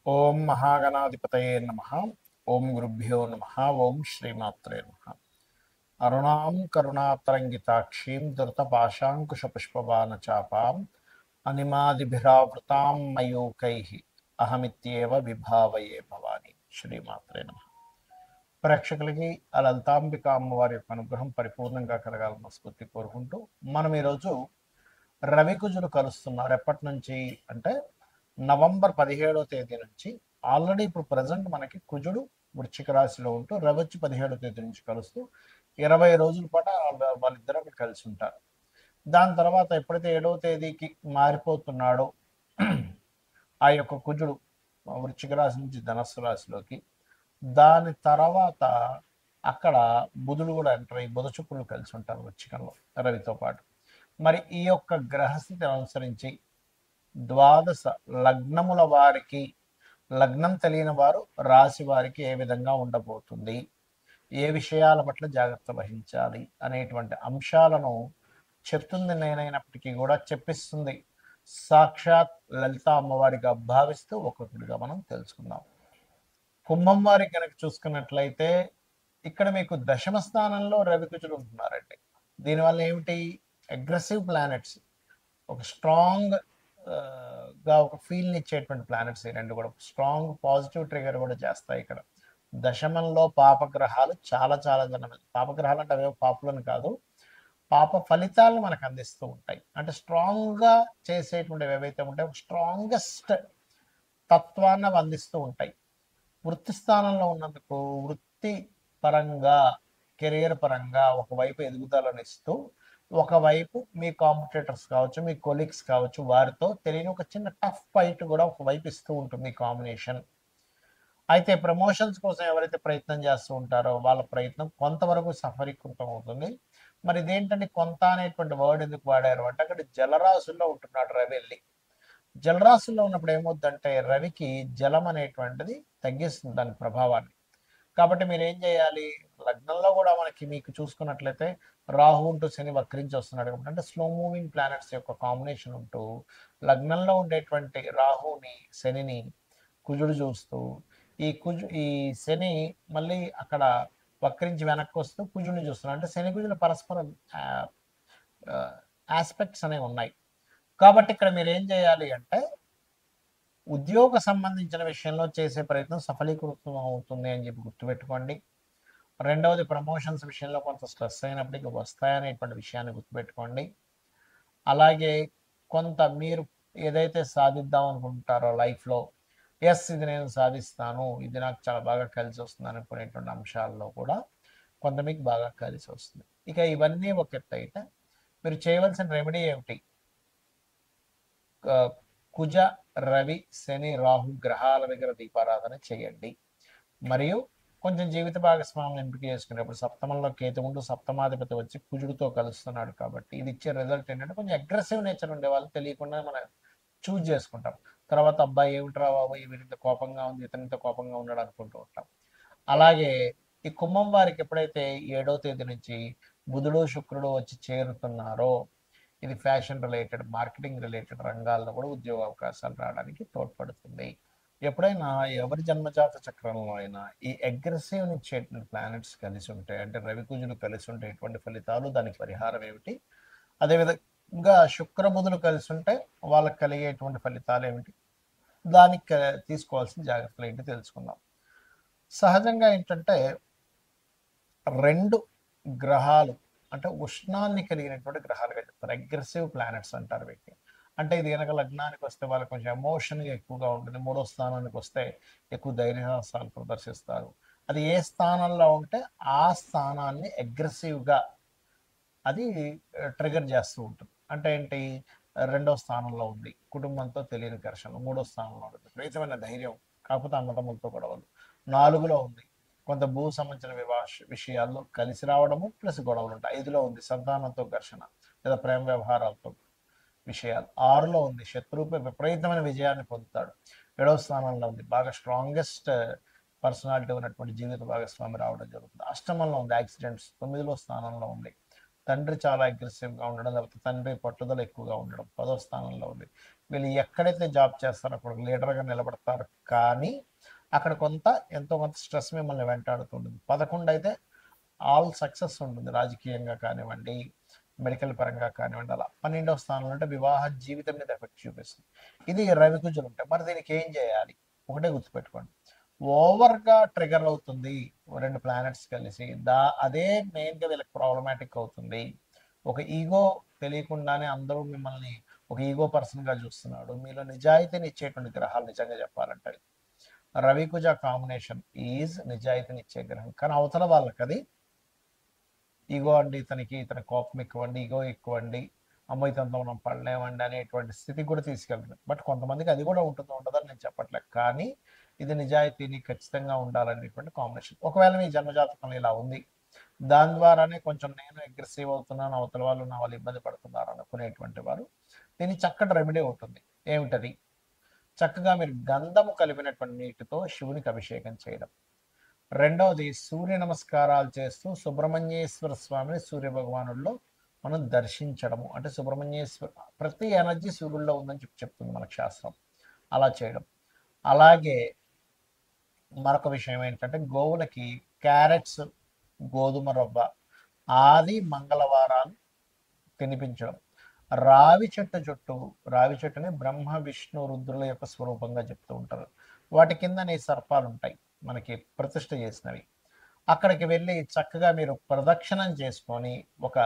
ఓం మహాగణాధిపతయే నమః. ఓం గురుభ్యో నమః. ఓం శ్రీమాత్రే నమః. అరుణాం కరుణాతరంగితాక్షీం ధృతపాశాంకుశపుష్పబాణచాపాం అనిమాదిభిరావృతాం మయూకైః అహమిత్యేవ విభావయే భవాని. శ్రీమాత్రే నమః. ప్రేక్షకులకి ఆ లలితాంబిక అమ్మవారి యొక్క అనుగ్రహం పరిపూర్ణంగా కలగాలన్న స్ఫూర్తి కోరుకుంటూ మనం ఈరోజు రవికుజుడు కలుస్తున్నారు. ఎప్పటి నుంచి అంటే నవంబర్ 17వ తేదీ నుంచి. ఆల్రెడీ ఇప్పుడు ప్రజెంట్ మనకి కుజుడు వృశ్చిక రాశిలో ఉంటూ రవి వచ్చి 17వ తేదీ నుంచి కలుస్తూ 20 రోజుల పాటు వాళ్ళిద్దరూ అక్కడ కలిసి ఉంటారు. దాని తర్వాత ఎప్పుడైతే 7వ తేదీకి మారిపోతున్నాడో ఆ యొక్క కుజుడు వృశ్చిక రాశి నుంచి ధనస్సు రాశిలోకి, దాని తర్వాత అక్కడ బుధుడు కూడా ఎంటర్ అయ్యి బుధ శుక్రులు కలిసి ఉంటారు వృశ్చికంలో రవితో పాటు. మరి ఈ యొక్క గ్రహస్థితిని అనుసరించి ద్వాదశ లగ్నముల వారికి, లగ్నం తెలియని వారు రాశి వారికి ఏ విధంగా ఉండబోతుంది, ఏ విషయాల పట్ల జాగ్రత్త వహించాలి అనేటువంటి అంశాలను చెప్తుంది నేనైనప్పటికీ కూడా చెప్పిస్తుంది సాక్షాత్ లలిత అమ్మవారిగా భావిస్తూ ఒక్కొక్కటిగా మనం తెలుసుకుందాం. కుంభం వారికి కనుక చూసుకున్నట్లయితే ఇక్కడ మీకు దశమ స్థానంలో రవికుజుడు ఉంటున్నారండి. దీనివల్ల ఏమిటి, అగ్రెసివ్ ప్లానెట్స్, ఒక స్ట్రాంగ్ గా ఒక ఫీల్ని ఇచ్చేటువంటి ప్లానెట్స్ ఈ రెండు కూడా స్ట్రాంగ్ పాజిటివ్ ట్రిగర్ కూడా చేస్తాయి. ఇక్కడ దశమంలో పాపగ్రహాలు చాలా చాలా పాపగ్రహాలు అంటే అవే పాపులను కాదు, పాప ఫలితాలను మనకు అందిస్తూ ఉంటాయి. అంటే స్ట్రాంగ్గా చేసేటువంటివి ఏవైతే ఉంటాయో స్ట్రాంగెస్ట్ తత్వాన్ని అవి అందిస్తూ ఉంటాయి. వృత్తి స్థానంలో ఉన్నందుకు వృత్తి పరంగా, కెరియర్ పరంగా ఒకవైపు ఎదుగుదలను ఇస్తూ, ఒకవైపు మీ కాంపిటేటర్స్ కావచ్చు, మీ కొలీగ్స్ కావచ్చు, వారితో తెలియని ఒక చిన్న టఫ్ ఫైట్ కూడా ఒకవైపు ఇస్తూ ఉంటుంది కాంబినేషన్. అయితే ప్రమోషన్స్ కోసం ఎవరైతే ప్రయత్నం చేస్తూ ఉంటారో వాళ్ళ ప్రయత్నం కొంతవరకు సఫలీకృతం అవుతుంది. మరి ఇదేంటంటే కొంత అనేటువంటి వర్డ్ ఎందుకు వాడారు అంటే అక్కడ జలరాశుల్లో ఉంటున్నాడు రవి వెళ్ళి. జలరాశుల్లో ఉన్నప్పుడు ఏమవుద్దంటే రవికి జలం అనేటువంటిది తగ్గిస్తుంది దాని ప్రభావాన్ని. కాబట్టి మీరు ఏం చేయాలి, లగ్నంలో కూడా మీకు చూసుకున్నట్లయితే రాహు ఉంటూ శని వక్రించి వస్తున్నాడు కాబట్టి, అంటే స్లో మూవింగ్ ప్లానెట్స్ యొక్క కాంబినేషన్ ఉంటూ లగ్నంలో ఉండేటువంటి రాహుని శనిని కుజుడు చూస్తూ, ఈ శని మళ్ళీ అక్కడ వక్రించి వెనక్కి వస్తూ కుజుడిని చూస్తున్నాడు. అంటే శని కుజుల పరస్పర ఆస్పెక్ట్స్ అనేవి ఉన్నాయి. కాబట్టి ఇక్కడ మీరు ఏం చేయాలి అంటే ఉద్యోగ సంబంధించిన విషయంలో చేసే ప్రయత్నం సఫలీకృతం అవుతుంది అని చెప్పి గుర్తుపెట్టుకోండి. రెండవది ప్రమోషన్స్ విషయంలో కొంత స్ట్రెస్ అయినప్పటికీ వస్తాయనేటువంటి విషయాన్ని గుర్తుపెట్టుకోండి. అలాగే కొంత మీరు ఏదైతే సాధిద్దాం అనుకుంటారో లైఫ్లో, ఎస్ ఇది నేను సాధిస్తాను, ఇది నాకు చాలా బాగా కలిసి వస్తుంది అనుకునేటువంటి అంశాల్లో కూడా కొంత మీకు బాగా కలిసి వస్తుంది. ఇక ఇవన్నీ ఒక ఎత్తు అయితే మీరు చేయవలసిన రెమెడీ ఏమిటి, కుజ రవి శని రాహు గ్రహాల దగ్గర దీపారాధన చేయండి. మరియు కొంచెం జీవిత భాగస్వామిని ఎంపిక చేసుకునేప్పుడు సప్తమంలో కేతు ఉంటూ సప్తమాధిపతి వచ్చి కుజుడితో కలుస్తున్నాడు కాబట్టి ఇది ఇచ్చే రిజల్ట్ ఏంటంటే కొంచెం అగ్రెసివ్ నేచర్ ఉండే వాళ్ళు తెలియకుండా మనం చూజ్ చేసుకుంటాం. తర్వాత అబ్బాయి ఏమిట్రా బాబు వీరింత కోపంగా ఉంది, ఇతనింత కోపంగా ఉన్నాడు అనుకుంటూ ఉంటాం. అలాగే ఈ కుంభం వారికి ఎప్పుడైతే 7వ తేదీ నుంచి బుధుడు శుక్రుడు వచ్చి చేరుతున్నారో ఇది ఫ్యాషన్ రిలేటెడ్, మార్కెటింగ్ రిలేటెడ్ రంగాల్లో కూడా ఉద్యోగ అవకాశాలు రావడానికి తోడ్పడుతుంది. ఎప్పుడైనా ఎవరి జన్మజాత చక్రంలో అయినా ఈ అగ్రెసివ్ ఇచ్చేటువంటి ప్లానెట్స్ కలిసి ఉంటాయి, అంటే రవి కుజులు కలిసి ఉంటే ఎటువంటి ఫలితాలు, దానికి పరిహారం ఏమిటి, అదేవిధంగా శుక్రబుధులు కలిసి ఉంటే వాళ్ళకి కలిగేటువంటి ఫలితాలు ఏమిటి, దానికి తీసుకోవాల్సిన జాగ్రత్తలు ఏంటి తెలుసుకుందాం. సహజంగా ఏంటంటే రెండు గ్రహాలు అంటే ఉష్ణాన్ని కలిగినటువంటి గ్రహాలుగా చెప్తారు, అగ్రెసివ్ ప్లానెట్స్ అంటారు వీటిని. అంటే ఇది కనుక లగ్నానికి వస్తే వాళ్ళకి కొంచెం ఎమోషన్గా ఎక్కువగా ఉంటుంది, 3వ స్థానానికి వస్తే ఎక్కువ ధైర్యసాహసాలు ప్రదర్శిస్తారు. అది ఏ స్థానంలో ఉంటే ఆ స్థానాన్ని అగ్రెసివ్గా అది ట్రిగర్ చేస్తూ ఉంటుంది. అంటే ఏంటి, 2వ స్థానంలో ఉంది కుటుంబంతో తెలియని ఘర్షణలు, 3వ స్థానంలో ఉంటుంది విపరీతమైన ధైర్యం కాకపోతే అన్నదమ్ములతో గొడవలు, 4లో ఉంది కొంత భూ సంబంధించిన విషయాల్లో కలిసి రావడము ప్లస్ గొడవలు ఉంటాయి, 5లో ఉంది సంతానంతో ఘర్షణ లేదా ప్రేమ వ్యవహారాలతో విషయాలు, 6లో ఉంది శత్రువుపై విపరీతమైన విజయాన్ని పొందుతాడు, 7వ స్థానంలో ఉంది బాగా స్ట్రాంగెస్ట్ పర్సనాలిటీ ఉన్నటువంటి జీవిత భాగస్వామి రావడం జరుగుతుంది, అష్టమంలో ఉంది యాక్సిడెంట్స్, 9లో స్థానంలో ఉంది తండ్రి చాలా అగ్రెసివ్గా ఉండడం, లేకపోతే తండ్రి పట్టుదల ఎక్కువగా ఉండడం, 10వ స్థానంలో ఉంది వీళ్ళు ఎక్కడైతే జాబ్ చేస్తారో అక్కడ లీడర్గా నిలబడతారు. కానీ అక్కడ ఎంతో కొంత స్ట్రెస్ మిమ్మల్ని వెంటాడుతుంటుంది. 11 అయితే ఆల్ సక్సెస్ ఉంటుంది. రాజకీయంగా కానివ్వండి, మెడికల్ పరంగా కానివ్వండి. అలా 12వ స్థానంలో అంటే వివాహ జీవితం మీద ఎఫెక్ట్ చూపిస్తుంది. ఇది రవికుజులు ఉంటాయి. మరి దీనికి ఏం చేయాలి? ఒకటే గుర్తుపెట్టుకోండి, ఓవర్గా ట్రిగర్ అవుతుంది 2 ప్లానెట్స్ కలిసి. అదే మెయిన్గా వీళ్ళకి ప్రాబ్లమాటిక్ అవుతుంది. ఒక ఈగో తెలియకుండానే అందరూ మిమ్మల్ని ఒక ఈగో పర్సన్గా చూస్తున్నాడు. మీలో నిజాయితీని ఇచ్చేటువంటి గ్రహాలు నిజంగా చెప్పాలంటే రవికుజ కాంబినేషన్ ఈజ్ నిజాయితీని ఇచ్చే గ్రహం. కానీ అవతల వాళ్ళకి అది ఈగో అండి, ఇతని కోపం ఎక్కువండి, ఈగో ఎక్కువండి, అమ్మ ఇతనితో మనం పడలేమండి అనేటువంటి స్థితికి కూడా తీసుకెళ్తుంది. బట్ కొంతమందికి అది కూడా ఉంటుందని నేను చెప్పట్లేదు. కానీ ఇది నిజాయితీని ఖచ్చితంగా ఉండాలనేటువంటి కాంబినేషన్. ఒకవేళ మీ జన్మజాతకంలో ఇలా ఉంది, దాని ద్వారానే కొంచెం నేను అగ్రెసివ్ అవుతున్నాను, అవతల వాళ్ళు నా వాళ్ళు ఇబ్బంది పడుతున్నారు అనుకునేటువంటి వారు దీనికి చక్కటి రెమెడీ ఉంటుంది. ఏమిటది? చక్కగా మీరు గంధము కలిపినటువంటి నీటితో శివునికి అభిషేకం చేయడం. రెండవది, సూర్య నమస్కారాలు చేస్తూ సుబ్రహ్మణ్యేశ్వర స్వామిని సూర్య భగవానుల్లో మనం దర్శించడము. అంటే సుబ్రహ్మణ్యేశ్వర ప్రతి ఎనర్జీ సూర్యుల్లో ఉందని చెప్తుంది మనకు శాస్త్రం. అలా చేయడం. అలాగే మరొక విషయం ఏంటంటే గోవులకి క్యారెట్స్, గోధుమ రవ్వ ఆది మంగళవారాలు తినిపించడం. రావి చెట్టుని బ్రహ్మ విష్ణు రుద్రుల యొక్క స్వరూపంగా చెప్తూ ఉంటారు. వాటి కింద సర్పాలు ఉంటాయి మనకి ప్రతిష్ఠ చేసినవి. అక్కడికి వెళ్ళి చక్కగా మీరు ప్రదక్షిణం చేసుకొని ఒక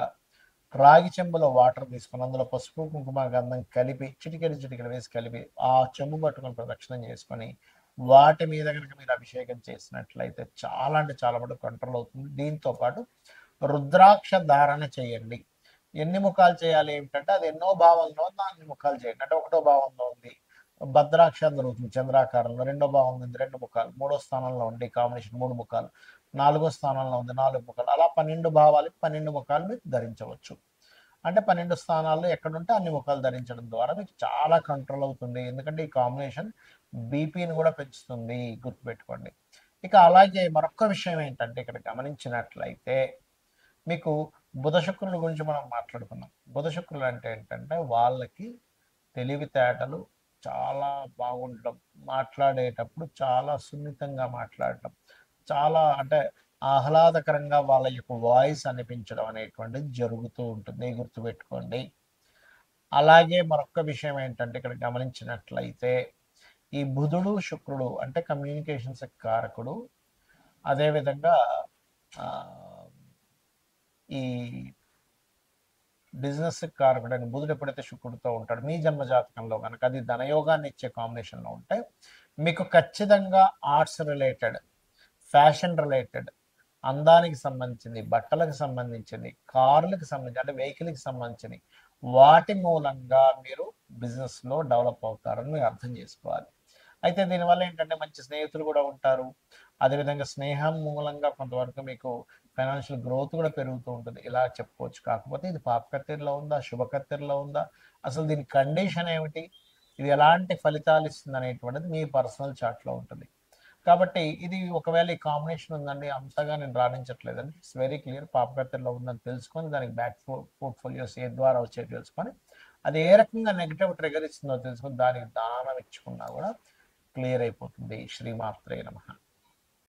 రాగి చెంబులో వాటర్ తీసుకొని అందులో పసుపు కుంకుమ గంధం కలిపి చిటికెడు వేసి కలిపి ఆ చెంబు పట్టుకొని ప్రదక్షిణం చేసుకొని వాటి మీద కనుక మీరు అభిషేకం చేసినట్లయితే చాలా అంటే చాలా మటుకు కంట్రోల్ అవుతుంది. దీంతో పాటు రుద్రాక్ష ధారణ చేయండి. ఎన్ని ముఖాలు చేయాలి ఏమిటంటే అది ఎన్నో భావంలో ఉంది, అన్ని ముఖాలు చేయండి. అంటే ఒకటో భావంలో ఉంది భద్రాక్ష దొరుకుతుంది చంద్రాకారంలో, రెండో భావంలో ఉంది 2 ముఖాలు, మూడో స్థానంలో ఉంది కాంబినేషన్ 3 ముఖాలు, 4వ స్థానంలో ఉంది 4 ముఖాలు. అలా 12 భావాలకి 12 ముఖాలు మీరు ధరించవచ్చు. అంటే 12 స్థానాల్లో ఎక్కడుంటే అన్ని ముఖాలు ధరించడం ద్వారా మీకు చాలా కంట్రోల్ అవుతుంది. ఎందుకంటే ఈ కాంబినేషన్ బీపీని కూడా పెంచుతుంది, గుర్తుపెట్టుకోండి. ఇక అలాగే మరొక విషయం ఏంటంటే ఇక్కడ గమనించినట్లయితే మీకు బుధ శుక్రుల గురించి మనం మాట్లాడుకున్నాం. బుధ శుక్రులు అంటే ఏంటంటే వాళ్ళకి తెలివితేటలు చాలా బాగుండడం, మాట్లాడేటప్పుడు చాలా సున్నితంగా మాట్లాడటం, చాలా అంటే ఆహ్లాదకరంగా వాళ్ళ యొక్క వాయిస్ అనిపించడం అనేటువంటిది జరుగుతూ ఉంటుంది, గుర్తుపెట్టుకోండి. అలాగే మరొక విషయం ఏంటంటే ఇక్కడ గమనించినట్లయితే ఈ బుధుడు శుక్రుడు అంటే కమ్యూనికేషన్స్ కారకుడు. అదేవిధంగా ఈ బిజినెస్ కారకుడు అని బుధుడు ఎప్పుడైతే శుక్రుడితో ఉంటాడు మీ జన్మ జాతకంలో కనుక అది ధనయోగాన్ని ఇచ్చే కాంబినేషన్లో ఉంటే మీకు ఖచ్చితంగా ఆర్ట్స్ రిలేటెడ్, ఫ్యాషన్ రిలేటెడ్, అందానికి సంబంధించింది, బట్టలకు సంబంధించింది, కార్లకు సంబంధించి అంటే వెహికల్కి సంబంధించింది వాటి మూలంగా మీరు బిజినెస్లో డెవలప్ అవుతారని మీరు అర్థం చేసుకోవాలి. అయితే దీనివల్ల ఏంటంటే మంచి స్నేహితులు కూడా ఉంటారు. అదేవిధంగా స్నేహం మూలంగా కొంతవరకు మీకు ఫైనాన్షియల్ గ్రోత్ కూడా పెరుగుతూ ఉంటుంది, ఇలా చెప్పుకోవచ్చు. కాకపోతే ఇది పాపకత్తెరలో ఉందా, శుభకత్తెరలో ఉందా, అసలు దీని కండిషన్ ఏమిటి, ఇది ఎలాంటి ఫలితాలు ఇస్తుంది అనేటువంటిది మీ పర్సనల్ చార్ట్లో ఉంటుంది. కాబట్టి ఇది ఒకవేళ ఈ కాంబినేషన్ ఉందండి అంతగా నేను రాణించట్లేదండి, ఇట్స్ వెరీ క్లియర్. పాపకత్తెరలో ఉందని తెలుసుకొని దానికి బ్యాక్ పోర్ట్ఫోలియోస్ ఏ ద్వారా వచ్చే తెలుసుకొని అది ఏ రకంగా నెగిటివ్ ట్రిగర్ ఇస్తుందో తెలుసుకొని దానికి దానం ఇచ్చుకున్నా కూడా క్లియర్ అయిపోతుంది. శ్రీమాత్రే నమః.